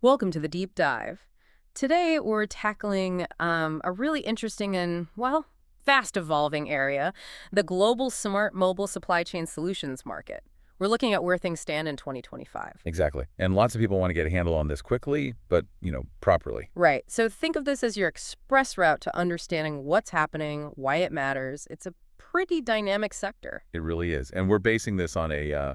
Welcome to the deep dive. Today, we're tackling a really interesting and, well, fast evolving area, the global smart mobile supply chain solutions market. We're looking at where things stand in 2025. Exactly. And lots of people want to get a handle on this quickly, but, properly. Right. So think of this as your express route to understanding what's happening, why it matters. It's a pretty dynamic sector. It really is. And we're basing this on a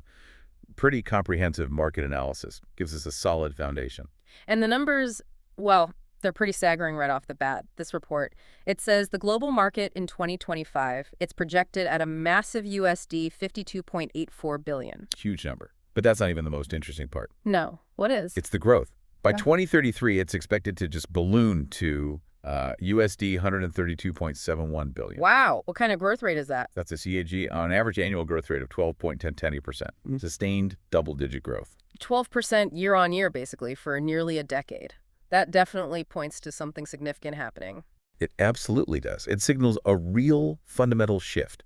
pretty comprehensive market analysis. Gives us a solid foundation. And the numbers, well, they're pretty staggering right off the bat. This report, it says the global market in 2025, it's projected at a massive USD 52.84 billion. Huge number. But that's not even the most interesting part. No, what is? It's the growth. By Yeah. 2033, it's expected to just balloon to USD 132.71 billion. Wow, what kind of growth rate is that? That's a CAG on average annual growth rate of 12.10%. Sustained double-digit growth. 12% year on year, basically, for nearly a decade. That definitely points to something significant happening. It absolutely does. It signals a real fundamental shift.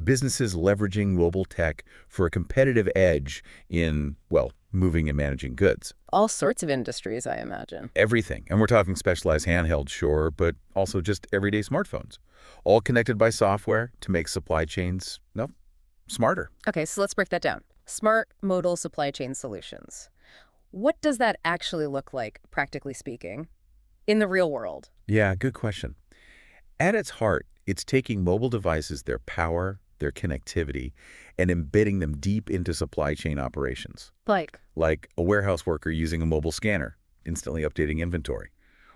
Businesses leveraging mobile tech for a competitive edge in, well, moving and managing goods. All sorts of industries, I imagine. Everything. And we're talking specialized handheld, sure, but also just everyday smartphones. All connected by software to make supply chains, smarter. Okay, so let's break that down. Smart modal supply chain solutions. What does that actually look like, practically speaking, in the real world? Yeah, good question. At its heart, it's taking mobile devices, their power, their connectivity, and embedding them deep into supply chain operations. Like a warehouse worker using a mobile scanner, instantly updating inventory.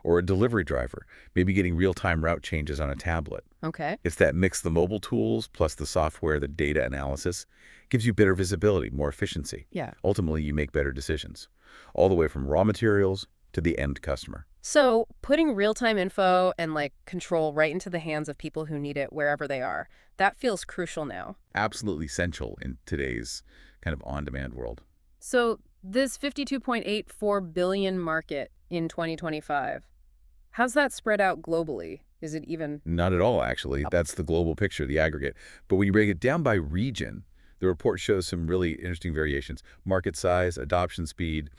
Or a delivery driver, maybe getting real-time route changes on a tablet. Okay. It's that mix the mobile tools plus the software, the data analysis, gives you better visibility, more efficiency. Yeah. Ultimately, you make better decisions, all the way from raw materials to the end customer. So putting real-time info and control right into the hands of people who need it wherever they are, that feels crucial now. Absolutely essential in today's kind of on-demand world. So this 52.84 billion market in 2025, how's that spread out globally? Is it even? Not at all, actually. That's the global picture, the aggregate. But when you break it down by region, the report shows some really interesting variations. Market size, adoption speed,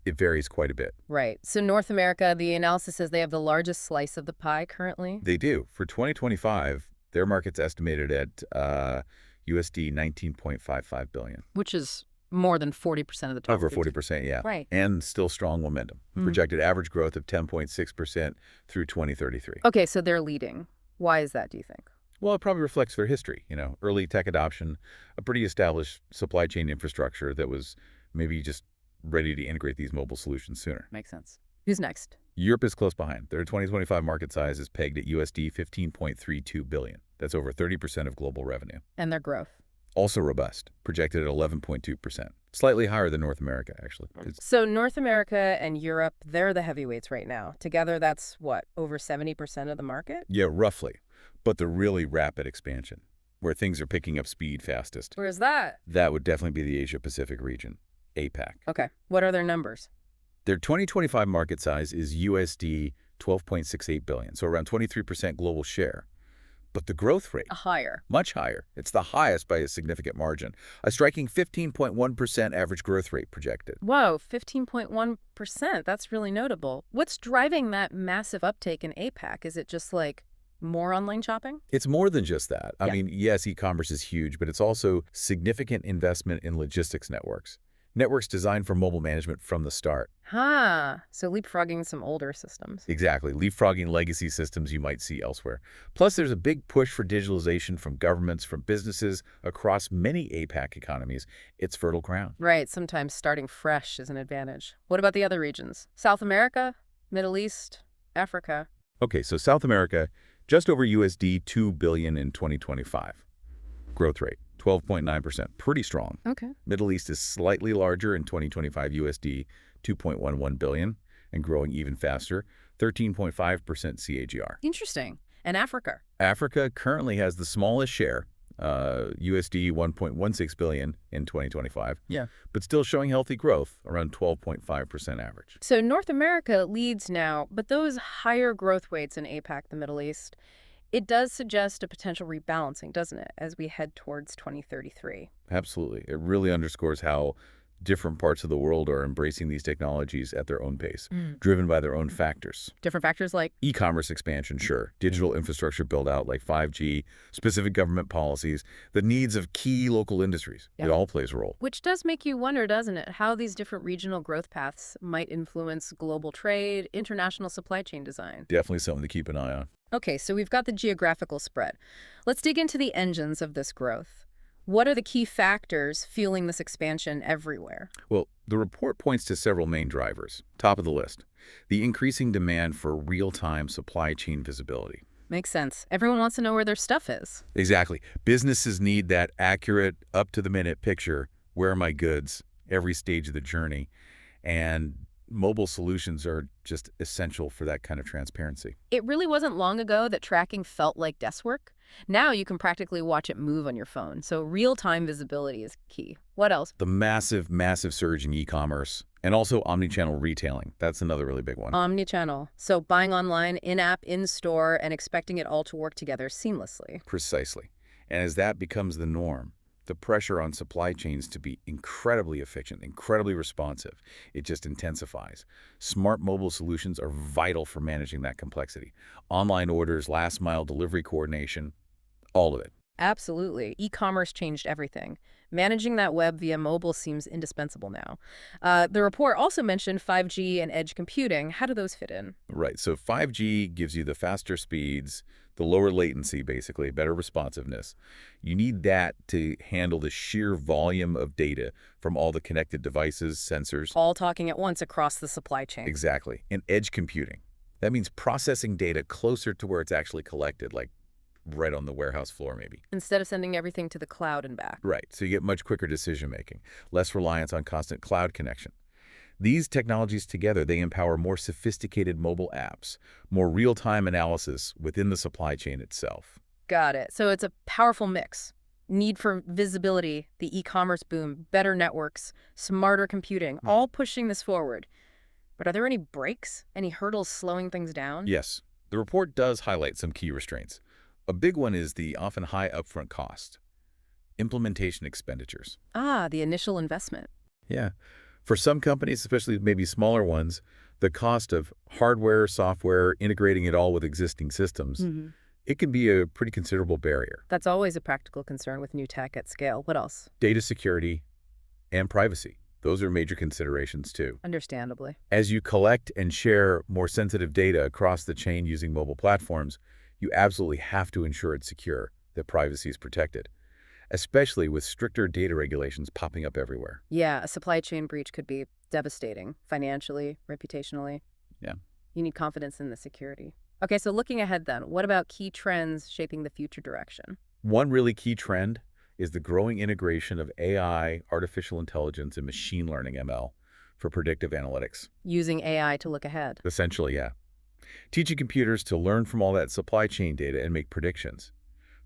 it varies quite a bit. Right. So North America, the analysis says they have the largest slice of the pie currently. They do. For 2025, their market's estimated at USD 19.55 billion. Which is more than 40% of the total. Over 40%, yeah. Right. And still strong momentum. Projected average growth of 10.6% through 2033. Okay, so they're leading. Why is that, do you think? Well, it probably reflects their history, early tech adoption, a pretty established supply chain infrastructure that was maybe just ready to integrate these mobile solutions sooner. Makes sense. Who's next? Europe is close behind. Their 2025 market size is pegged at USD 15.32 billion. That's over 30% of global revenue. And their growth. Also robust, projected at 11.2%. Slightly higher than North America, actually. So North America and Europe, they're the heavyweights right now. Together, that's what, over 70% of the market? Yeah, roughly. But the really rapid expansion, where things are picking up speed fastest. Where's that? That would definitely be the Asia-Pacific region, APAC. Okay. What are their numbers? Their 2025 market size is USD 12.68 billion, so around 23% global share. But the growth rate, Higher. much higher. It's the highest by a significant margin. A striking 15.1% average growth rate projected. Whoa, 15.1%. That's really notable. What's driving that massive uptake in APAC? Is it just more online shopping? It's more than just that. I Yeah. mean, yes, e-commerce is huge, but it's also significant investment in logistics networks. Networks designed for mobile management from the start. So leapfrogging some older systems. Exactly, leapfrogging legacy systems you might see elsewhere. Plus, there's a big push for digitalization from governments, from businesses across many APAC economies. It's fertile ground. Right, sometimes starting fresh is an advantage. What about the other regions? South America, Middle East, Africa? Okay, so South America, just over USD 2 billion in 2025. Growth rate, 12.9%, pretty strong. Okay. Middle East is slightly larger in 2025 USD 2.11 billion and growing even faster, 13.5% CAGR. Interesting. And Africa? Africa currently has the smallest share, USD 1.16 billion in 2025. Yeah. But still showing healthy growth, around 12.5% average. So North America leads now, but those higher growth rates in APAC, the Middle East, it does suggest a potential rebalancing, doesn't it, as we head towards 2033? Absolutely. It really underscores how Different parts of the world are embracing these technologies at their own pace, Mm. driven by their own factors. Different factors like, E-commerce expansion, sure. Digital infrastructure build-out like 5G, specific government policies, the needs of key local industries. yeah. It all plays a role. Which does make you wonder, doesn't it, how these different regional growth paths might influence global trade, international supply chain design. Definitely something to keep an eye on. Okay, so we've got the geographical spread. Let's dig into the engines of this growth. What are the key factors fueling this expansion everywhere? Well, the report points to several main drivers. Top of the list, the increasing demand for real-time supply chain visibility. Makes sense. Everyone wants to know where their stuff is. Exactly. Businesses need that accurate, up-to-the-minute picture. Where are my goods? Every stage of the journey. And mobile solutions are just essential for that kind of transparency. It really wasn't long ago that tracking felt like desk work. Now you can practically watch it move on your phone, so real-time visibility is key. What else? The massive, massive surge in e-commerce and also omnichannel retailing. That's another really big one. Omnichannel. So buying online, in-app, in-store, and expecting it all to work together seamlessly. Precisely. And as that becomes the norm, the pressure on supply chains to be incredibly efficient, incredibly responsive, it just intensifies. Smart mobile solutions are vital for managing that complexity. Online orders, last-mile delivery coordination, all of it. Absolutely. E-commerce changed everything. Managing that web via mobile seems indispensable now. The report also mentioned 5G and edge computing. How do those fit in? Right. So 5G gives you the faster speeds, the lower latency, basically, better responsiveness. You need that to handle the sheer volume of data from all the connected devices, sensors. All talking at once across the supply chain. Exactly. And edge computing. That means processing data closer to where it's actually collected, like right on the warehouse floor, maybe. Instead of sending everything to the cloud and back. Right. So you get much quicker decision-making, less reliance on constant cloud connection. These technologies together, they empower more sophisticated mobile apps, more real-time analysis within the supply chain itself. Got it. So it's a powerful mix. Need for visibility, the e-commerce boom, better networks, smarter computing, all pushing this forward. But are there any breaks? Any hurdles slowing things down? Yes, the report does highlight some key restraints. A big one is the often high upfront cost, implementation expenditures. Ah, the initial investment. Yeah. For some companies, especially maybe smaller ones, the cost of hardware, software, integrating it all with existing systems, it can be a pretty considerable barrier. That's always a practical concern with new tech at scale. What else? Data security and privacy. Those are major considerations too. Understandably. As you collect and share more sensitive data across the chain using mobile platforms, you absolutely have to ensure it's secure, that privacy is protected, especially with stricter data regulations popping up everywhere. Yeah, a supply chain breach could be devastating, financially, reputationally. Yeah. You need confidence in the security. Okay, so looking ahead then, what about key trends shaping the future direction? One really key trend is the growing integration of AI, artificial intelligence, and machine learning, ML, for predictive analytics. Using AI to look ahead. Essentially, yeah. Teaching computers to learn from all that supply chain data and make predictions.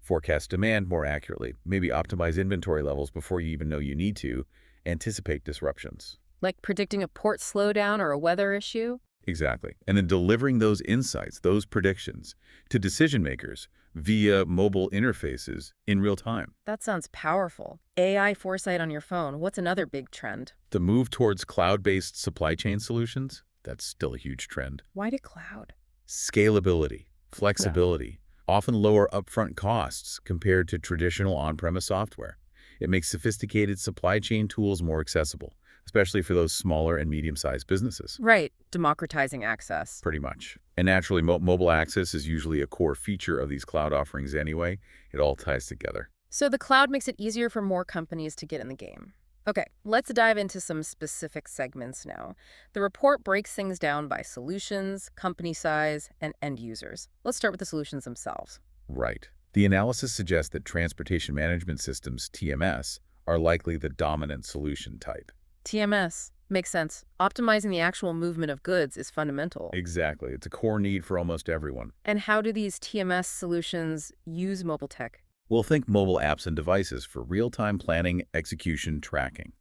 Forecast demand more accurately, maybe optimize inventory levels before you even know you need to, anticipate disruptions. Like predicting a port slowdown or a weather issue? Exactly. And then delivering those insights, those predictions, to decision makers via mobile interfaces in real time. That sounds powerful. AI foresight on your phone. What's another big trend? The move towards cloud-based supply chain solutions, that's still a huge trend. Why did cloud? Scalability, flexibility, often lower upfront costs compared to traditional on-premise software. It makes sophisticated supply chain tools more accessible, especially for those smaller and medium-sized businesses. Right, democratizing access. Pretty much. And naturally, mobile access is usually a core feature of these cloud offerings anyway. It all ties together. So the cloud makes it easier for more companies to get in the game. Okay, let's dive into some specific segments now. The report breaks things down by solutions, company size, and end users. Let's start with the solutions themselves. Right. The analysis suggests that transportation management systems, TMS, are likely the dominant solution type. TMS. Makes sense. Optimizing the actual movement of goods is fundamental. Exactly. It's a core need for almost everyone. And how do these TMS solutions use mobile tech? We'll think mobile apps and devices for real-time planning, execution, tracking.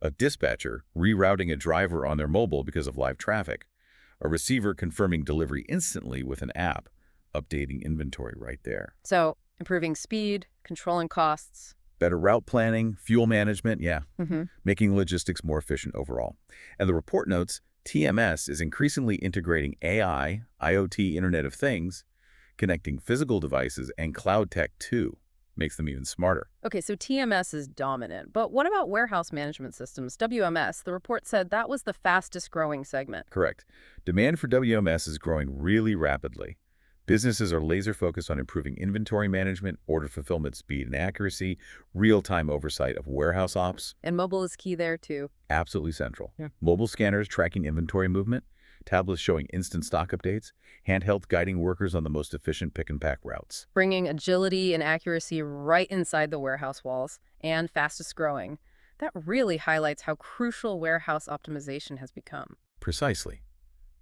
A dispatcher rerouting a driver on their mobile because of live traffic. A receiver confirming delivery instantly with an app, updating inventory right there. So, improving speed, controlling costs. Better route planning, fuel management, yeah, Hmm. making logistics more efficient overall. And the report notes TMS is increasingly integrating AI, IoT, Internet of Things, connecting physical devices and cloud tech too. Makes them even smarter. Okay, so TMS is dominant, but what about warehouse management systems, WMS? The report said that was the fastest growing segment. Correct. Demand for WMS is growing really rapidly. Businesses are laser focused on improving inventory management, order fulfillment speed and accuracy, real-time oversight of warehouse ops. And mobile is key there too. Absolutely central. Yeah. Mobile scanners tracking inventory movement, tablets showing instant stock updates, handheld guiding workers on the most efficient pick and pack routes. Bringing agility and accuracy right inside the warehouse walls, and fastest growing. That really highlights how crucial warehouse optimization has become. Precisely.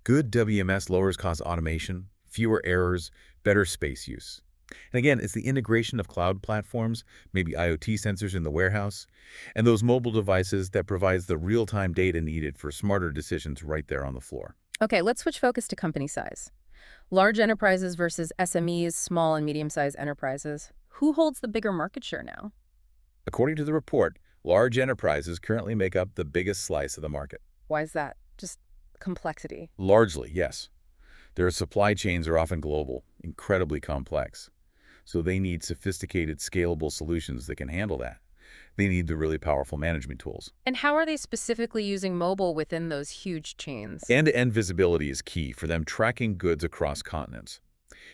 Good WMS lowers cost automation, fewer errors, better space use. And again, it's the integration of cloud platforms, maybe IoT sensors in the warehouse, and those mobile devices that provides the real-time data needed for smarter decisions right there on the floor. Okay, let's switch focus to company size. Large enterprises versus SMEs, small and medium-sized enterprises. Who holds the bigger market share now? According to the report, large enterprises currently make up the biggest slice of the market. Why is that? Just complexity. Largely, yes. Their supply chains are often global, incredibly complex. So they need sophisticated, scalable solutions that can handle that. They need the really powerful management tools. And how are they specifically using mobile within those huge chains? End-to-end visibility is key for them tracking goods across continents.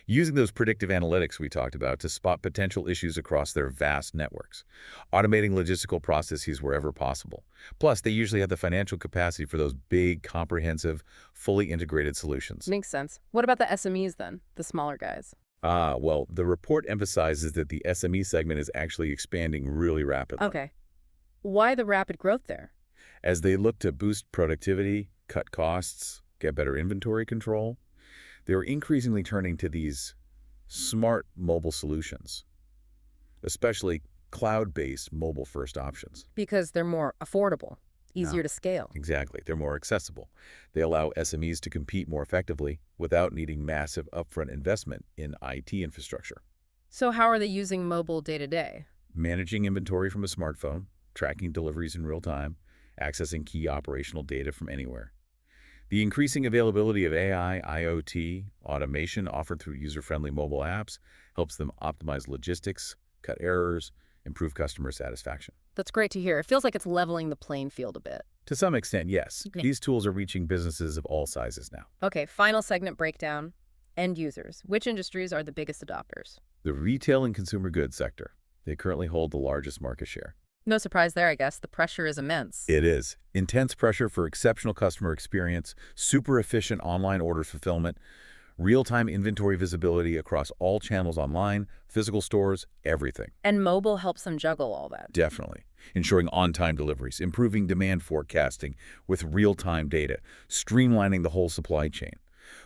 Using those predictive analytics we talked about to spot potential issues across their vast networks. Automating logistical processes wherever possible. Plus, they usually have the financial capacity for those big, comprehensive, fully integrated solutions. Makes sense. What about the SMEs then, the smaller guys? Well, the report emphasizes that the SME segment is actually expanding really rapidly. Okay. Why the rapid growth there? As they look to boost productivity, cut costs, get better inventory control, they're increasingly turning to these smart mobile solutions, especially cloud-based mobile-first options. Because they're more affordable, Yeah, easier to scale. exactly. They're more accessible. They allow SMEs to compete more effectively without needing massive upfront investment in IT infrastructure. So how are they using mobile day to day? Managing inventory from a smartphone, tracking deliveries in real time, accessing key operational data from anywhere. The increasing availability of AI, IoT, automation offered through user-friendly mobile apps helps them optimize logistics, cut errors, improve customer satisfaction. That's great to hear. It feels like it's leveling the playing field a bit. To some extent, yes. Okay. These tools are reaching businesses of all sizes now. Okay, final segment breakdown. End users. Which industries are the biggest adopters? The retail and consumer goods sector, they currently hold the largest market share. No surprise there, I guess. The pressure is immense. It is. Intense pressure for exceptional customer experience, super efficient online order fulfillment, real-time inventory visibility across all channels online, physical stores, everything. And mobile helps them juggle all that. Definitely. Ensuring on-time deliveries, improving demand forecasting with real-time data, streamlining the whole supply chain.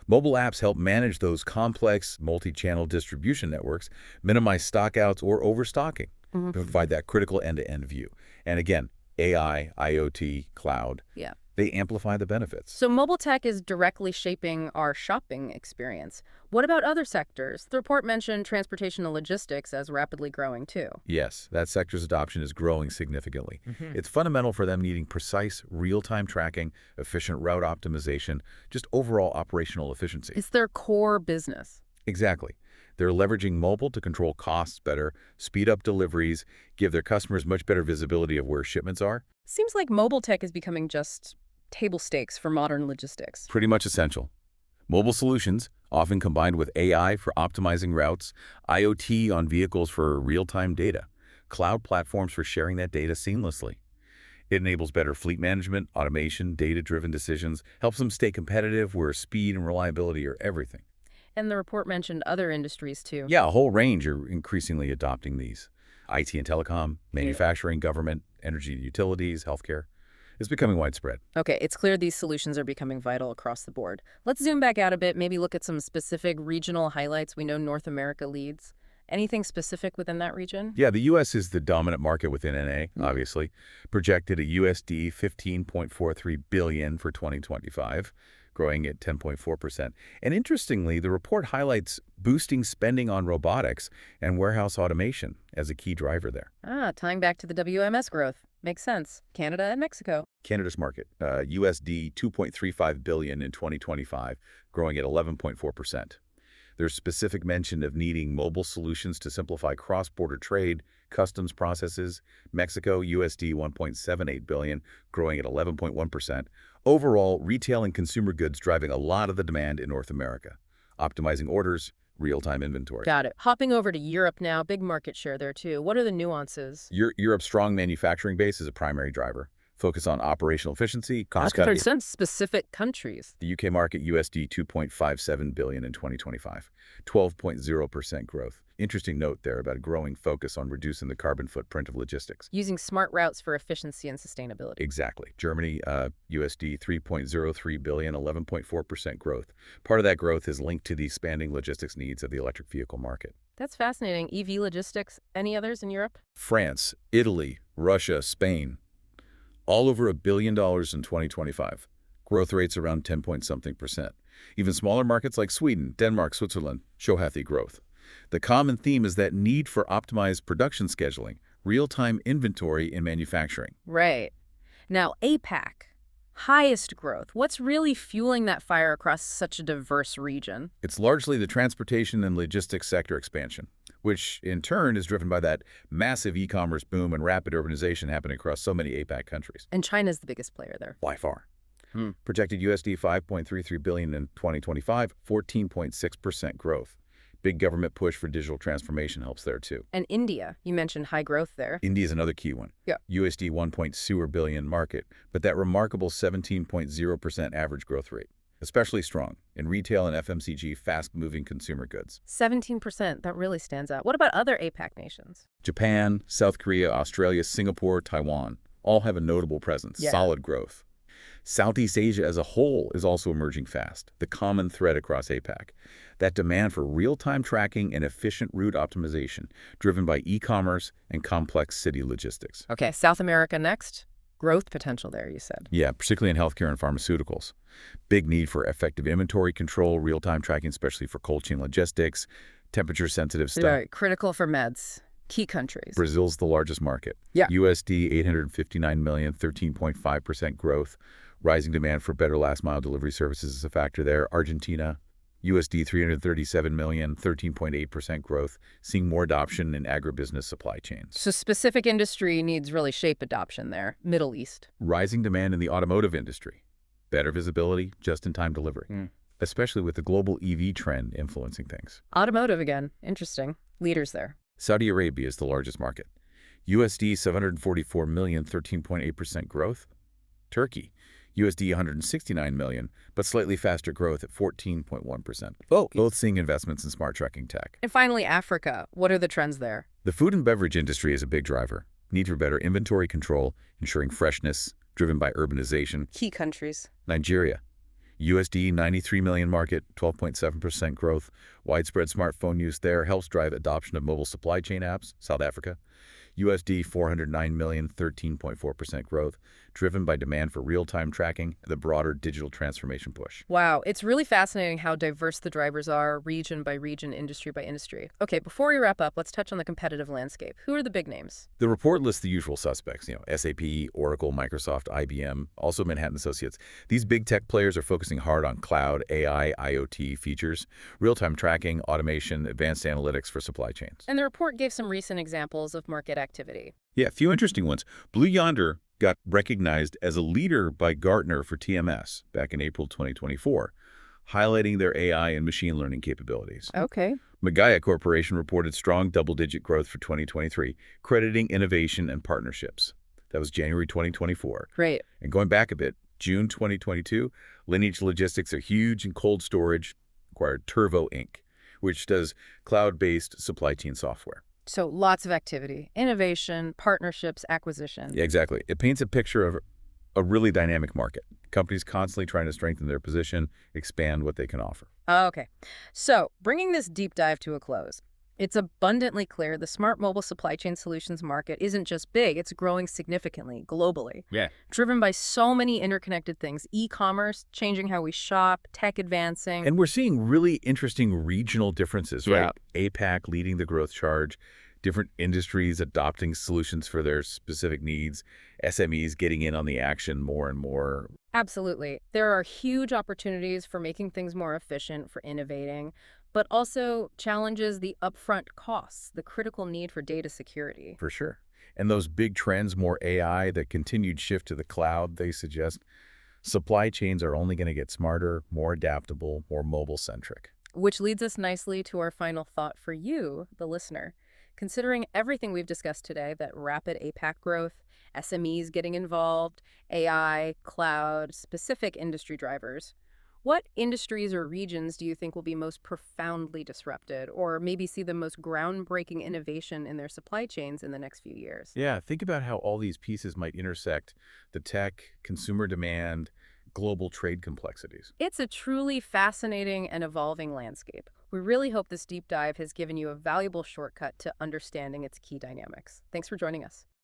Mobile apps help manage those complex multi-channel distribution networks, minimize stockouts or overstocking, Mhm. provide that critical end-to-end view. And again, AI, IoT, cloud, Yeah. they amplify the benefits. So mobile tech is directly shaping our shopping experience. What about other sectors? The report mentioned transportation and logistics as rapidly growing too. Yes, that sector's adoption is growing significantly. It's fundamental for them needing precise, real-time tracking, efficient route optimization, just overall operational efficiency. It's their core business. Exactly. They're leveraging mobile to control costs better, speed up deliveries, give their customers much better visibility of where shipments are. Seems like mobile tech is becoming just table stakes for modern logistics. Pretty much essential. Mobile solutions, often combined with AI for optimizing routes, IoT on vehicles for real-time data, cloud platforms for sharing that data seamlessly. It enables better fleet management, automation, data-driven decisions, helps them stay competitive where speed and reliability are everything. And the report mentioned other industries too. Yeah, a whole range are increasingly adopting these. IT and telecom, manufacturing, government, energy and utilities, healthcare. It's becoming widespread. Okay, it's clear these solutions are becoming vital across the board. Let's zoom back out a bit, maybe look at some specific regional highlights. We know North America leads. Anything specific within that region? Yeah, the U.S. is the dominant market within NA, obviously, projected at USD 15.43 billion for 2025, growing at 10.4%. And interestingly, the report highlights boosting spending on robotics and warehouse automation as a key driver there. Tying back to the WMS growth. Makes sense. Canada and Mexico. Canada's market, USD 2.35 billion in 2025, growing at 11.4%. There's specific mention of needing mobile solutions to simplify cross-border trade, customs processes. Mexico, USD 1.78 billion, growing at 11.1%. Overall, retail and consumer goods driving a lot of the demand in North America. Optimizing orders, real-time inventory. Got it. Hopping over to Europe now, big market share there too. What are the nuances? Europe's strong manufacturing base is a primary driver. Focus on operational efficiency, cost cutting. Some specific countries. The UK market, USD 2.57 billion in 2025, 12.0% growth. Interesting note there about a growing focus on reducing the carbon footprint of logistics. Using smart routes for efficiency and sustainability. Exactly. Germany, USD 3.03 billion, 11.4% growth. Part of that growth is linked to the expanding logistics needs of the electric vehicle market. That's fascinating. EV logistics. Any others in Europe? France, Italy, Russia, Spain. All over $1 billion in 2025. Growth rates around 10 point something percent. Even smaller markets like Sweden, Denmark, Switzerland show healthy growth. The common theme is that need for optimized production scheduling, real-time inventory in manufacturing. Right. Now, APAC, highest growth. What's really fueling that fire across such a diverse region? It's largely the transportation and logistics sector expansion, which in turn is driven by that massive e-commerce boom and rapid urbanization happening across so many APAC countries. And China's the biggest player there. By far. Projected USD 5.33 billion in 2025, 14.6% growth. Big government push for digital transformation helps there too. And India, you mentioned high growth there. India is another key one. Yeah. USD 1.2 billion market, but that remarkable 17.0% average growth rate. Especially strong in retail and FMCG fast-moving consumer goods. 17%, that really stands out. What about other APAC nations? Japan, South Korea, Australia, Singapore, Taiwan all have a notable presence, solid growth. Southeast Asia as a whole is also emerging fast, the common thread across APAC. That demand for real-time tracking and efficient route optimization, driven by e-commerce and complex city logistics. Okay, South America next. Growth potential there, you said. Yeah, particularly in healthcare and pharmaceuticals. Big need for effective inventory control, real-time tracking, especially for cold chain logistics, temperature-sensitive stuff. Right, critical for meds. Key countries. Brazil's the largest market. Yeah. USD 859 million, 13.5% growth. Rising demand for better last-mile delivery services is a factor there. Argentina, USD 337 million, 13.8% growth, seeing more adoption in agribusiness supply chains. So specific industry needs really shape adoption there. Middle East. Rising demand in the automotive industry. Better visibility, just-in-time delivery, especially with the global EV trend influencing things. Automotive again. Interesting. Leaders there. Saudi Arabia is the largest market. USD 744 million, 13.8% growth. Turkey, USD 169 million, but slightly faster growth at 14.1%. Both seeing investments in smart trucking tech. And finally, Africa. What are the trends there? The food and beverage industry is a big driver. Need for better inventory control, ensuring freshness, driven by urbanization. Key countries. Nigeria, USD 93 million market, 12.7% growth. Widespread smartphone use there helps drive adoption of mobile supply chain apps. South Africa, USD 409 million, 13.4% growth, driven by demand for real-time tracking and the broader digital transformation push. Wow, it's really fascinating how diverse the drivers are, region by region, industry by industry. Okay, before we wrap up, let's touch on the competitive landscape. Who are the big names? The report lists the usual suspects, SAP, Oracle, Microsoft, IBM, also Manhattan Associates. These big tech players are focusing hard on cloud, AI, IoT features, real-time tracking, automation, advanced analytics for supply chains. And the report gave some recent examples of market activity. Yeah, a few interesting ones. Blue Yonder got recognized as a leader by Gartner for TMS back in April 2024, highlighting their AI and machine learning capabilities. Okay. Magaya Corporation reported strong double-digit growth for 2023, crediting innovation and partnerships. That was January 2024. Great. And going back a bit, June 2022, Lineage Logistics, a huge in cold storage, acquired Turvo Inc., which does cloud-based supply chain software. So lots of activity, innovation, partnerships, acquisition. Yeah, exactly. It paints a picture of a really dynamic market. Companies constantly trying to strengthen their position, expand what they can offer. Okay. So bringing this deep dive to a close, It's abundantly clear the smart mobile supply chain solutions market isn't just big, it's growing significantly globally, Yeah. driven by so many interconnected things: e-commerce, changing how we shop, tech advancing. And we're seeing really interesting regional differences, Yeah. right? APAC leading the growth charge, different industries adopting solutions for their specific needs, SMEs getting in on the action more and more. Absolutely. There are huge opportunities for making things more efficient, for innovating, but also challenges the upfront costs, the critical need for data security. For sure. And those big trends, more AI, the continued shift to the cloud, they suggest supply chains are only going to get smarter, more adaptable, more mobile-centric. Which leads us nicely to our final thought for you, the listener. Considering everything we've discussed today, that rapid APAC growth, SMEs getting involved, AI, cloud, specific industry drivers, what industries or regions do you think will be most profoundly disrupted, or maybe see the most groundbreaking innovation in their supply chains in the next few years? Yeah, think about how all these pieces might intersect the tech, consumer demand, global trade complexities. It's a truly fascinating and evolving landscape. We really hope this deep dive has given you a valuable shortcut to understanding its key dynamics. Thanks for joining us.